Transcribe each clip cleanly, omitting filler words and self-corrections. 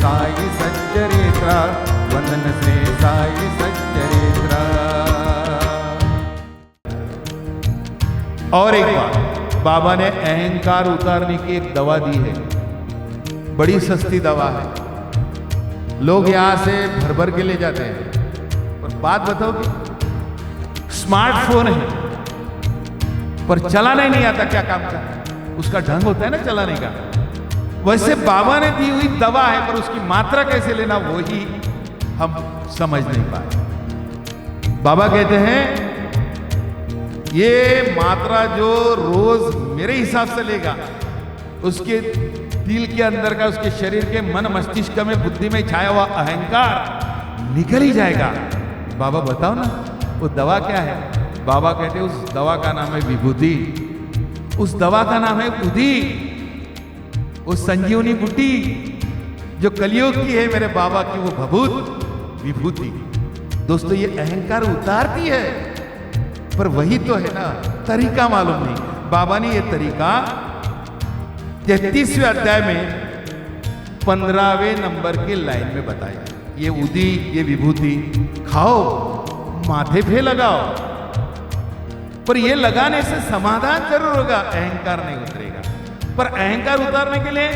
साई सच्चरित्र, वंदन श्री साई सच्चरित्र। और एक बात, बाबा ने अहंकार उतारने की एक दवा दी है, बड़ी सस्ती दवा है। लोग यहां से भर भर के ले जाते हैं, पर बात बताओ कि स्मार्टफोन है पर चलाना ही नहीं आता, क्या काम का उसका ढंग होता है ना चलाने का। वैसे बाबा ने दी हुई दवा है, पर उसकी मात्रा कैसे लेना वही हम समझ नहीं पाए। बाबा कहते हैं ये मात्रा जो रोज मेरे हिसाब से लेगा, उसके दिल के अंदर का, उसके शरीर के मन मस्तिष्क में, बुद्धि में छाया हुआ अहंकार निकल ही जाएगा। बाबा बताओ ना वो दवा क्या है? बाबा कहते हैं उस दवा का नाम है विभूति, उस दवा का नाम है बुद्धि, वो संजीवनी बूटी जो कलियुग की है मेरे बाबा की, वो भभूत विभूति। दोस्तों ये अहंकार उतारती है, पर वही तो है ना, तरीका मालूम नहीं। बाबा ने ये तरीका 33वें अध्याय में 15वें नंबर के लाइन में बताया। ये उदी, ये विभूति खाओ, माथे पे लगाओ, पर ये लगाने से समाधान जरूर होगा, अहंकार नहीं उतरेगा। पर अहंकार उतारने के लिए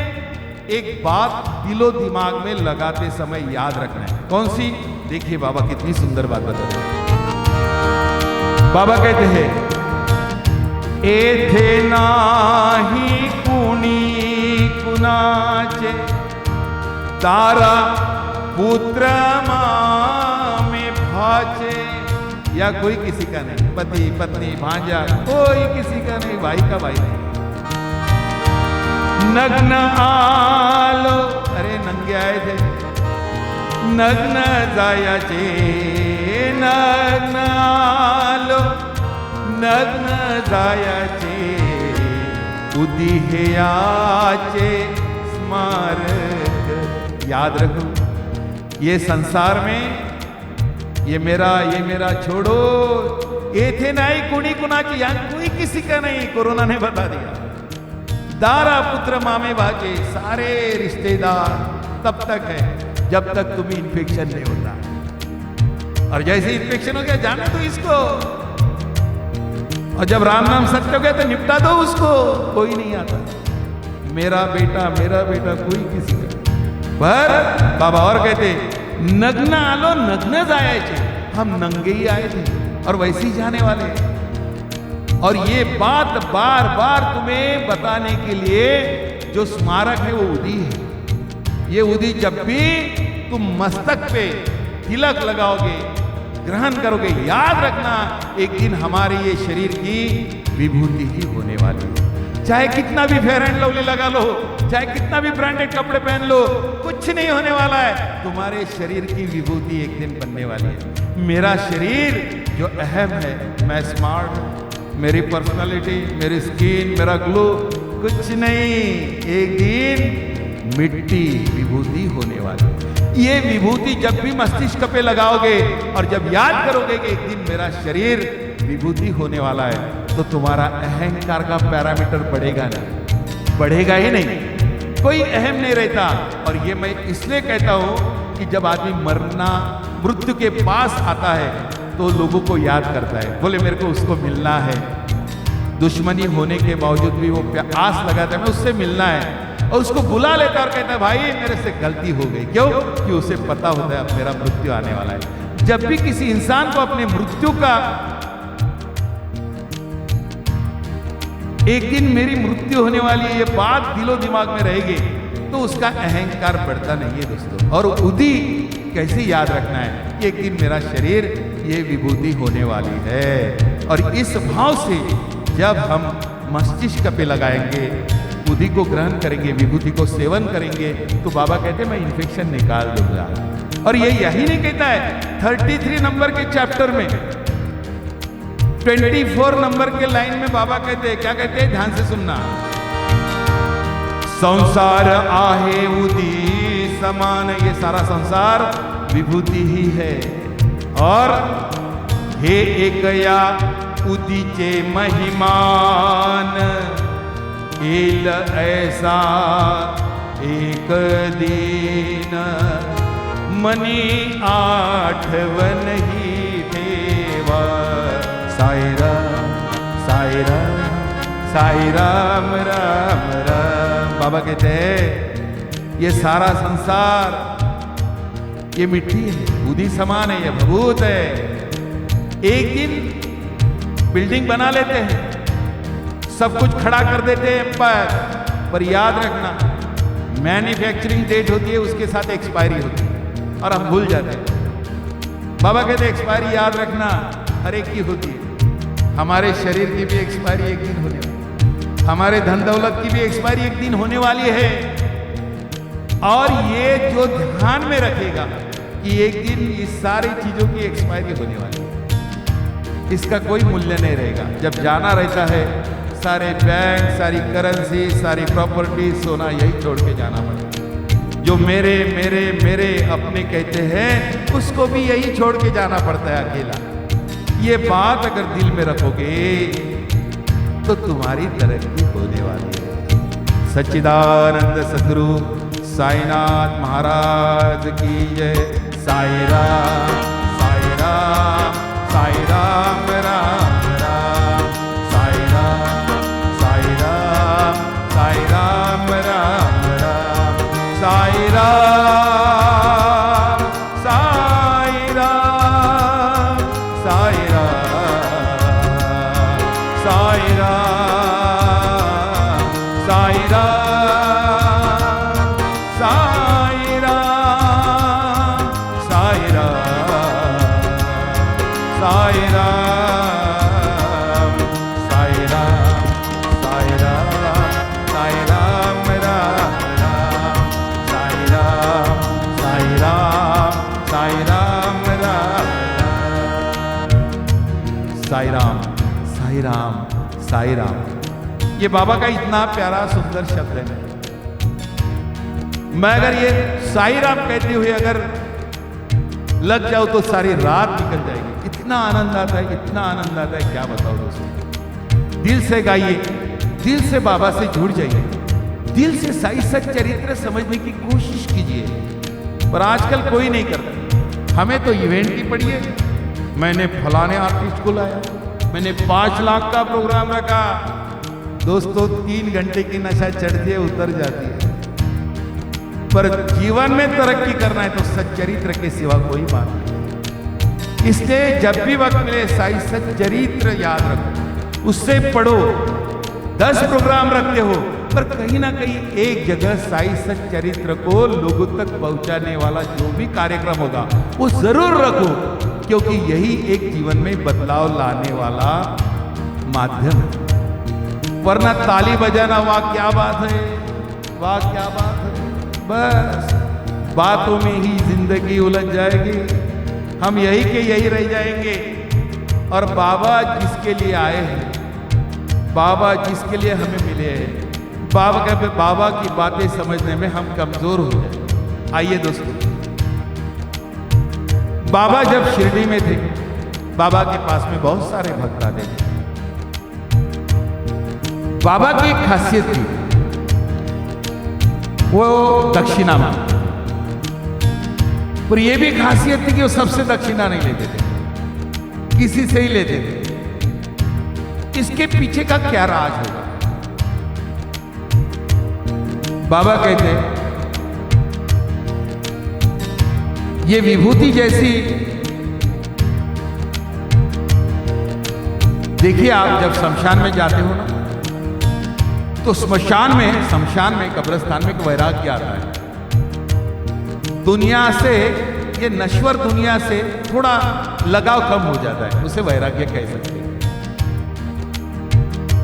एक बात दिलो दिमाग में लगाते समय याद रखना है। कौन सी? देखिए बाबा कितनी सुंदर बात बता रहे हैं। बाबा कहते हैं एथे नाही कुणी कुणाचे, तारा पुत्र मामे भाचे। या कोई किसी का नहीं, पति पत्नी भांजा कोई किसी का नहीं, भाई का भाई नहीं। नग्न आलो, अरे नंगे आए थे, नग्न जायाचे, नग्न आलो, नग्न जायाचे, उदिहेयाचे स्मारक। याद रखो ये संसार में ये मेरा छोड़ो, ये थे नहीं कुणी कुणाची, यहां कोई किसी का नहीं। कोरोना ने बता दिया। दारा पुत्र मामे भाचे, सारे रिश्तेदार तब तक है जब तक तुम्हें इन्फेक्शन नहीं होता, और जैसे इन्फेक्शन हो गया जाने दो इसको, और जब राम नाम सत्य हो गया तो निपटा दो उसको। कोई नहीं आता, मेरा बेटा कोई किसी का। पर बाबा और कहते नग्न आलो नग्न जायाचे, हम नंगे ही आए थे और वैसे ही जाने वाले हैं। और ये बात बार बार तुम्हें बताने के लिए जो स्मारक है वो उदी है। ये उदी जब भी तुम मस्तक पे तिलक लगाओगे, ग्रहण करोगे, याद रखना एक दिन हमारे ये शरीर की विभूति ही होने वाली है। चाहे कितना भी फेयर एंड लवली लगा लो, चाहे कितना भी ब्रांडेड कपड़े पहन लो, कुछ नहीं होने वाला है। तुम्हारे शरीर की विभूति एक दिन बनने वाली है। मेरा शरीर जो अहम है, मैं स्मार्ट हूं, मेरी पर्सनालिटी, मेरी स्किन, मेरा ग्लो, कुछ नहीं, एक दिन मिट्टी विभूति होने वाली। ये विभूति जब भी मस्तिष्क पे लगाओगे और जब याद करोगे कि एक दिन मेरा शरीर विभूति होने वाला है, तो तुम्हारा अहंकार का पैरामीटर बढ़ेगा नहीं, बढ़ेगा ही नहीं, कोई अहम नहीं रहता। और ये मैं इसलिए कहता हूं कि जब आदमी मरना, मृत्यु के पास आता है तो लोगों को याद करता है, बोले मेरे को उसको मिलना है। दुश्मनी होने के बावजूद भी वो आस लगाता है मैं उससे मिलना है, और उसको बुला लेता है और कहता है भाई मेरे से गलती हो गई। क्यों? कि उसे पता होता है अब मेरा मृत्यु आने वाला है। जब भी किसी इंसान को अपने मृत्यु का, एक दिन मेरी मृत्यु होने वाली है, ये बात दिलो दिमाग में रहेगी, तो उसका अहंकार बढ़ता नहीं है दोस्तों। और उदी कैसे याद रखना है कि एक दिन मेरा शरीर ये विभूति होने वाली है। और इस भाव से जब हम मस्तिष्क पे लगाएंगे, बुद्धि को ग्रहण करेंगे, विभूति को सेवन करेंगे, तो बाबा कहते हैं मैं इन्फेक्शन निकाल दूंगा। और ये यही नहीं कहता है, 33 नंबर के चैप्टर में 24 नंबर के लाइन में बाबा कहते हैं, क्या कहते हैं, ध्यान से सुनना। संसार आहे उदी समान, ये सारा संसार विभूति ही है। और हे एकया उदीचे महिमान, एल ऐसा एक दिन मनी आठवण ही ठेवा। साई राम साई राम साई राम राम राम। बाबा कहते हैं ये सारा संसार ये मिट्टी है, बुद्धि समान है, ये भभूत है। एक दिन बिल्डिंग बना लेते हैं, सब कुछ खड़ा कर देते हैं पर याद रखना मैन्युफैक्चरिंग डेट होती है, उसके साथ एक्सपायरी होती है और हम भूल जाते हैं। बाबा कहते हैं एक्सपायरी याद रखना हर एक की होती है। हमारे शरीर की भी एक्सपायरी एक दिन होने वाली, हमारे धन दौलत की भी एक्सपायरी एक दिन होने वाली है। और ये जो ध्यान में रखेगा कि एक दिन इस सारी चीजों की एक्सपायरी होने वाली है, इसका कोई मूल्य नहीं रहेगा। जब जाना रहता है सारे बैंक, सारी करेंसी, सारी प्रॉपर्टी, सोना यही छोड़ के जाना पड़ता है। जो मेरे मेरे मेरे अपने कहते हैं उसको भी यही छोड़ के जाना पड़ता है अकेला। ये बात अगर दिल में रखोगे तो तुम्हारी तरक्की होने वाली है। सच्चिदानंद सद्गुरु साईनाथ महाराज की जय। साई राम साई राम साई राम राम राम। साई राम साई राम साई राम राम राम। साई राम साई राम साई राम साई राम साई राम साई राम साई राम साई राम साई राम साई राम साई राम राम राम। साई राम साई राम साई राम राम। साई राम साई राम साई राम, ये बाबा का इतना प्यारा सुंदर शब्द है। मैं अगर ये साई राम कहते हुए अगर लग जाओ तो सारी रात निकल जाएगी। इतना आनंद आता है, इतना आनंद आता है, क्या बताओ दोस्तों। दिल से गाइए, दिल से बाबा से जुड़ जाइए, दिल से साई सच्चरित्र समझने की कोशिश कीजिए। पर आजकल कोई नहीं करता। हमें तो इवेंट की पड़ी है, मैंने फलाने आर्टिस्ट को लाया, मैंने 5 लाख का प्रोग्राम रखा। दोस्तों 3 घंटे की नशा चढ़ती है, उतर जाती है। पर जीवन में तरक्की करना है तो सच्चरित्र के सिवा कोई बात नहीं। इसलिए जब भी वक्त मिले साई सच्चरित्र याद रखो, उससे पढ़ो। 10 प्रोग्राम रखते हो पर कहीं ना कहीं एक जगह साई सच्चरित्र को लोगों तक पहुंचाने वाला जो भी कार्यक्रम होगा वो जरूर रखो, क्योंकि यही एक जीवन में बदलाव लाने वाला माध्यम है। वरना ताली बजाना वाह क्या बात है, वाह क्या बात है, बस बातों में ही जिंदगी उलझ जाएगी। हम यही के यही रह जाएंगे। और बाबा जिसके लिए आए हैं, बाबा जिसके लिए हमें मिले हैं, बाबा की बातें समझने में हम कमजोर हो जाए। आइए दोस्तों, बाबा जब शिरडी में थे, बाबा के पास में बहुत सारे भक्त आते थे। बाबा की एक खासियत थी, वो दक्षिणा मांगते, पर ये भी खासियत थी कि वो सबसे दक्षिणा नहीं लेते थे, किसी से ही लेते थे। इसके पीछे का क्या राज होगा? बाबा कहते ये विभूति जैसी, देखिए आप जब शमशान में जाते हो ना, तो शमशान में कब्रिस्तान में एक वैराग्य आता है। दुनिया से, ये नश्वर दुनिया से थोड़ा लगाव कम हो जाता है, उसे वैराग्य कह सकते हैं।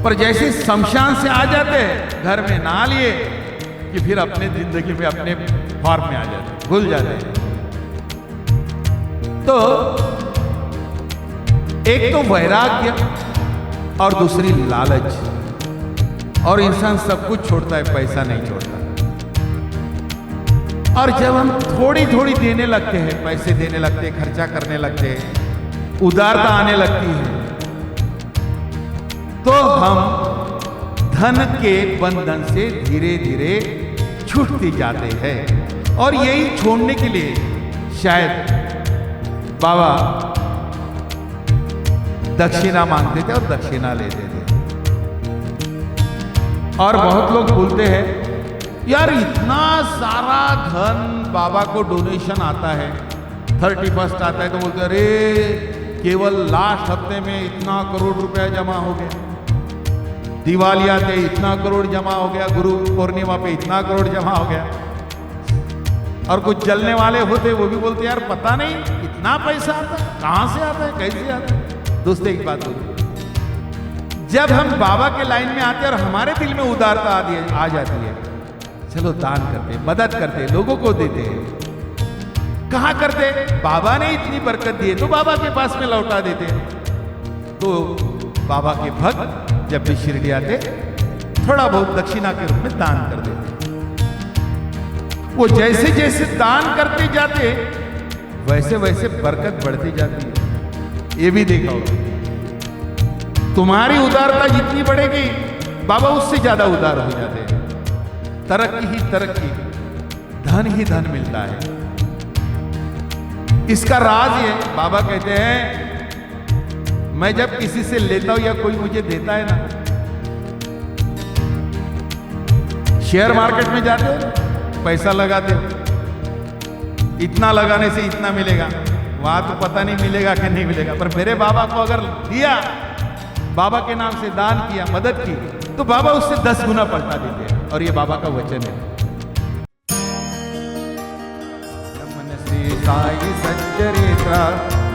पर जैसे शमशान से आ जाते हैं, घर में नहा लिए कि फिर अपने जिंदगी में अपने फॉर्म में आ जाते हैं, भूल जाते हैं। तो एक तो वैराग्य और दूसरी लालच, और इंसान सब कुछ छोड़ता है, पैसा नहीं छोड़ता। और जब हम थोड़ी थोड़ी देने लगते हैं, पैसे देने लगते हैं, खर्चा करने लगते हैं, उदारता आने लगती है, तो हम धन के बंधन से धीरे धीरे छूटते जाते हैं। और यही छोड़ने के लिए शायद बाबा दक्षिणा मांगते थे और दक्षिणा लेते थे। और बहुत लोग बोलते हैं यार इतना सारा धन बाबा को डोनेशन आता है, 31st आता है तो बोलते हैं अरे केवल लास्ट हफ्ते में इतना करोड़ रुपया जमा हो गया, दिवाली आते इतना करोड़ जमा हो गया, गुरु पूर्णिमा पे इतना करोड़ जमा हो गया। और कुछ जलने वाले होते वो भी बोलते यार पता नहीं इतना पैसा आता है, कहां से आता है, कैसे आता है। दोस्तों एक बात बोलूं, जब हम बाबा के लाइन में आते हैं और हमारे दिल में उदारता आ जाती है, चलो दान करते, मदद करते, लोगों को देते हैं। कहां करते? बाबा ने इतनी बरकत दी है तो बाबा के पास में लौटा देते। तो बाबा के भक्त जब भी शिरडी आते थोड़ा बहुत दक्षिणा के रूप में दान कर देते। वो जैसे जैसे दान करते जाते वैसे वैसे बरकत बढ़ती जाती है। ये भी देखा होगा, तुम्हारी उदारता जितनी बढ़ेगी बाबा उससे ज्यादा उदार हो जाते हैं। तरक्की ही तरक्की, धन ही धन मिलता है। इसका राज ये बाबा कहते हैं, मैं जब किसी से लेता हूं या कोई मुझे देता है ना, शेयर मार्केट में जाते हो, पैसा लगाते हो, इतना लगाने से इतना मिलेगा, वहां तो पता नहीं मिलेगा कि नहीं मिलेगा। पर मेरे बाबा को अगर दिया, बाबा के नाम से दान किया, मदद की, तो बाबा उससे 10 गुना पलटा देते हैं। और ये बाबा का वचन है। नमन श्री साई सच्चरित्र,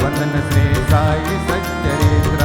वंदन श्री साई सच्चरित्र।